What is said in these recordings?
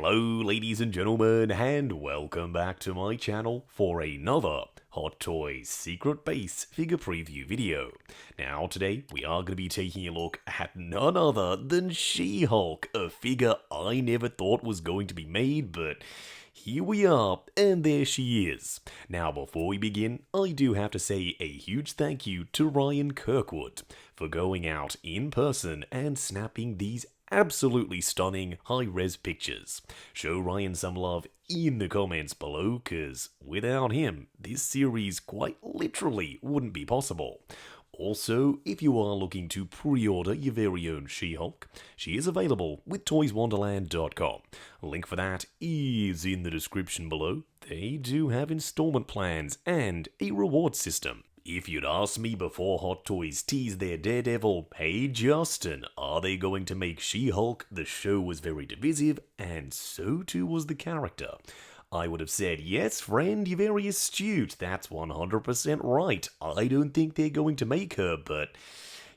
Hello ladies and gentlemen, and welcome back to my channel for another Hot Toys Secret Base figure preview video. Now today we are going to be taking a look at none other than She-Hulk, a figure I never thought was going to be made, but here we are, and there she is. Now before we begin, I do have to say a huge thank you to Ryan Kirkwood for going out in person and snapping these absolutely stunning high-res pictures. Show Ryan some love in the comments below, cause without him, this series quite literally wouldn't be possible. Also, if you are looking to pre-order your very own She-Hulk, she is available with toyswonderland.com. Link for that is in the description below. They do have installment plans and a reward system. If you'd asked me before Hot Toys teased their Daredevil, hey Justin, are they going to make She-Hulk? The show was very divisive, and so too was the character. I would have said, yes friend, you're very astute, that's 100% right. I don't think they're going to make her, but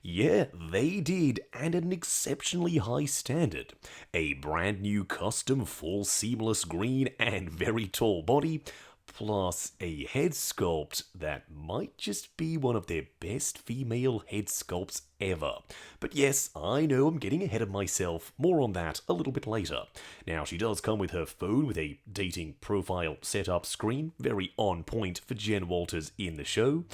yeah, they did, and at an exceptionally high standard. A brand new custom full seamless green and very tall body, plus a head sculpt that might just be one of their best female head sculpts ever. But yes, I know I'm getting ahead of myself, more on that a little bit later. Now, she does come with her phone with a dating profile setup screen, very on point for Jen Walters in the show.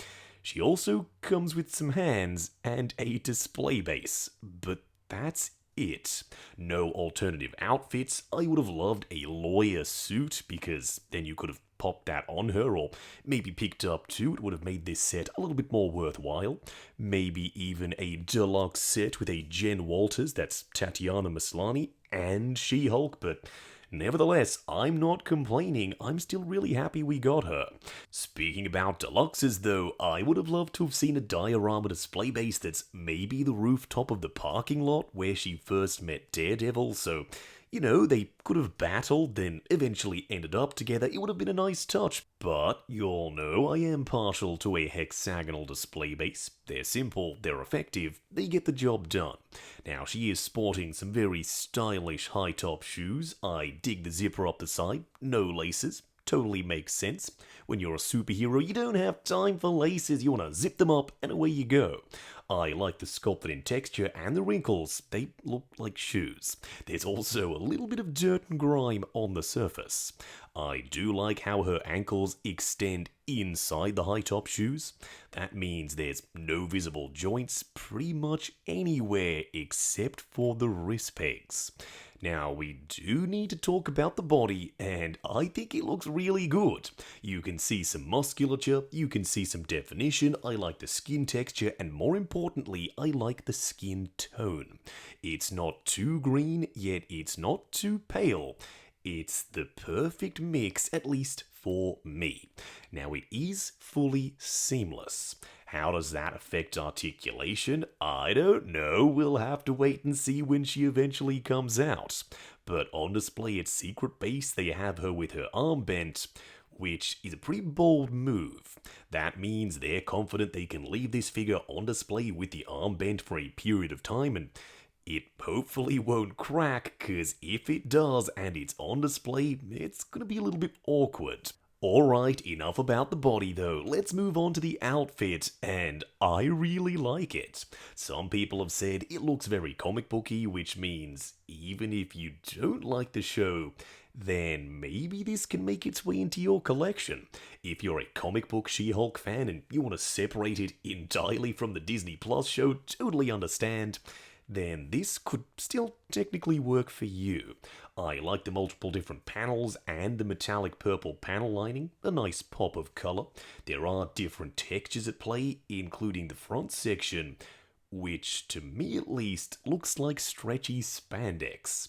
She also comes with some hands and a display base, but that's it. No alternative outfits. I would have loved a lawyer suit, because then you could have popped that on her, or maybe picked up two. It would have made this set a little bit more worthwhile. Maybe even a deluxe set with a Jen Walters, that's Tatiana Maslany, and She-Hulk, but nevertheless, I'm not complaining. I'm still really happy we got her. Speaking about deluxes though, I would have loved to have seen a diorama display base that's maybe the rooftop of the parking lot where she first met Daredevil, so you know, they could have battled, then eventually ended up together. It would have been a nice touch. But you all know I am partial to a hexagonal display base. They're simple, they're effective, they get the job done. Now, she is sporting some very stylish high-top shoes. I dig the zipper up the side, no laces. Totally makes sense. When you're a superhero, you don't have time for laces. You want to zip them up and away you go. I like the sculpted in texture and the wrinkles. They look like shoes. There's also a little bit of dirt and grime on the surface. I do like how her ankles extend inside the high-top shoes. That means there's no visible joints pretty much anywhere except for the wrist pegs. Now, we do need to talk about the body, and I think it looks really good. You can see some musculature, you can see some definition, I like the skin texture, and more importantly, I like the skin tone. It's not too green, yet it's not too pale. It's the perfect mix, at least for me. Now, it is fully seamless. How does that affect articulation? I don't know. We'll have to wait and see when she eventually comes out. But on display at Secret Base, they have her with her arm bent, which is a pretty bold move. That means they're confident they can leave this figure on display with the arm bent for a period of time, and it hopefully won't crack, because if it does and it's on display, it's going to be a little bit awkward. Alright, enough about the body though, let's move on to the outfit, and I really like it. Some people have said it looks very comic booky, which means even if you don't like the show, then maybe this can make its way into your collection. If you're a comic book She-Hulk fan and you want to separate it entirely from the Disney Plus show, totally understand, then this could still technically work for you. I like the multiple different panels and the metallic purple panel lining, a nice pop of colour. There are different textures at play, including the front section, which to me at least looks like stretchy spandex.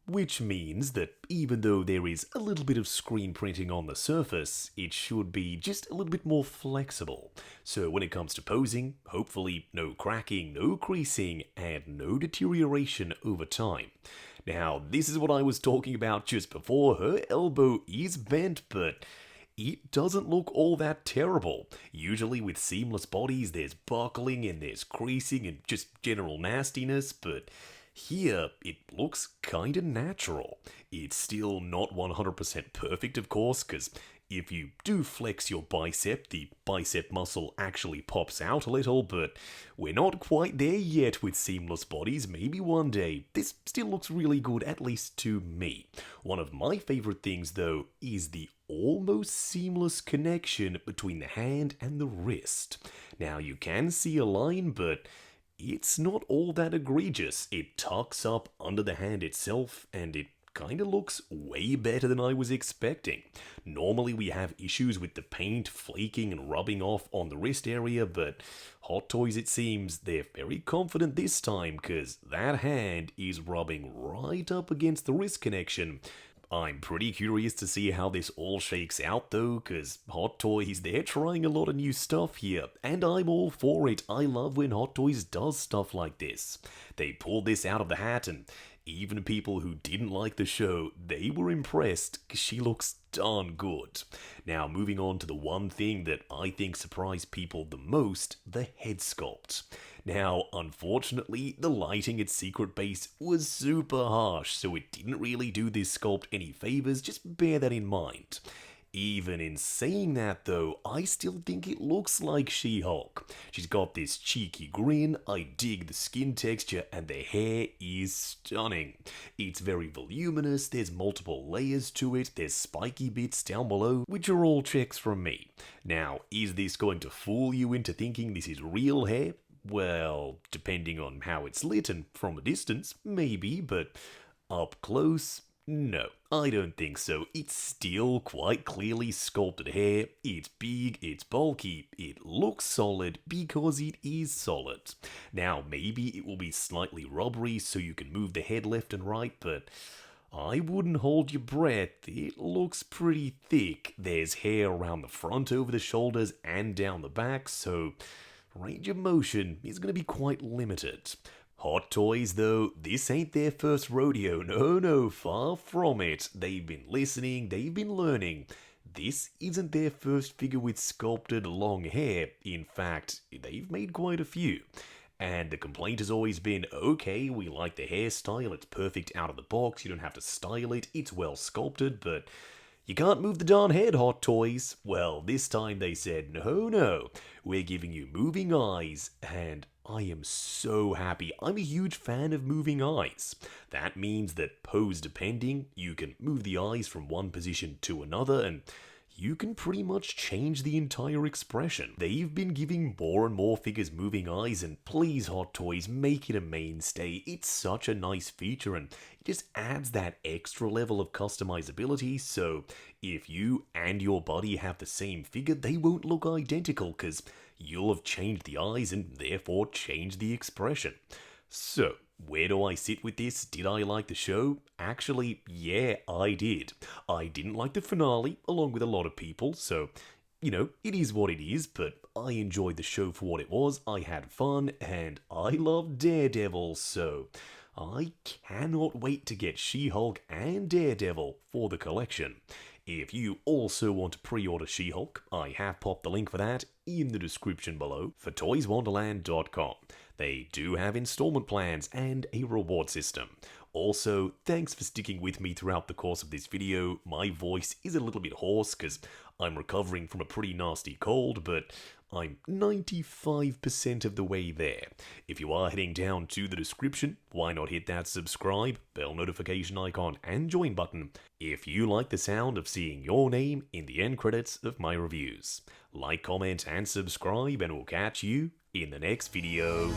Which means that even though there is a little bit of screen printing on the surface, it should be just a little bit more flexible. So when it comes to posing, hopefully no cracking, no creasing, and no deterioration over time. Now, this is what I was talking about just before. Her elbow is bent, but it doesn't look all that terrible. Usually with seamless bodies, there's buckling and there's creasing and just general nastiness, but Here, it looks kinda natural. It's still not 100% perfect, of course, because if you do flex your bicep, the bicep muscle actually pops out a little, but we're not quite there yet with seamless bodies. Maybe one day. This still looks really good, at least to me. One of my favorite things, though, is the almost seamless connection between the hand and the wrist. Now, you can see a line, but it's not all that egregious. It tucks up under the hand itself, and it kinda looks way better than I was expecting. Normally we have issues with the paint flaking and rubbing off on the wrist area, but Hot Toys, it seems, they're very confident this time, cause that hand is rubbing right up against the wrist connection. I'm pretty curious to see how this all shakes out though, cause Hot Toys, they're trying a lot of new stuff here, and I'm all for it. I love when Hot Toys does stuff like this. They pulled this out of the hat, and even people who didn't like the show, they were impressed because she looks darn good. Now, moving on to the one thing that I think surprised people the most, the head sculpt. Now, unfortunately, the lighting at Secret Base was super harsh, so it didn't really do this sculpt any favors, just bear that in mind. Even in saying that though, I still think it looks like She-Hulk. She's got this cheeky grin, I dig the skin texture, and the hair is stunning. It's very voluminous, there's multiple layers to it, there's spiky bits down below, which are all checks from me. Now, is this going to fool you into thinking this is real hair? Well, depending on how it's lit and from a distance, maybe, but up close, no, I don't think so. It's still quite clearly sculpted hair. It's big, it's bulky, it looks solid because it is solid. Now, maybe it will be slightly rubbery so you can move the head left and right, but I wouldn't hold your breath. It looks pretty thick. There's hair around the front, over the shoulders, and down the back, so range of motion is going to be quite limited. Hot Toys, though, this ain't their first rodeo. No, far from it. They've been listening, they've been learning. This isn't their first figure with sculpted long hair. In fact, they've made quite a few. And the complaint has always been, okay, we like the hairstyle, it's perfect out of the box, you don't have to style it, it's well sculpted, but you can't move the darn head, Hot Toys. Well, this time they said, no, we're giving you moving eyes, and I am so happy. I'm a huge fan of moving eyes. That means that pose depending, you can move the eyes from one position to another, and you can pretty much change the entire expression. They've been giving more and more figures moving eyes, and please, Hot Toys, make it a mainstay. It's such a nice feature, and it just adds that extra level of customizability, so if you and your buddy have the same figure, they won't look identical, because you'll have changed the eyes and therefore changed the expression. So, where do I sit with this? Did I like the show? Actually, yeah, I did. I didn't like the finale, along with a lot of people, so, it is what it is, but I enjoyed the show for what it was, I had fun, and I love Daredevil, so I cannot wait to get She-Hulk and Daredevil for the collection. If you also want to pre-order She-Hulk, I have popped the link for that in the description below for toyswonderland.com. They do have installment plans and a reward system. Also, thanks for sticking with me throughout the course of this video. My voice is a little bit hoarse because I'm recovering from a pretty nasty cold, but I'm 95% of the way there. If you are heading down to the description, why not hit that subscribe, bell notification icon, and join button if you like the sound of seeing your name in the end credits of my reviews. Like, comment, and subscribe, and we'll catch you in the next video.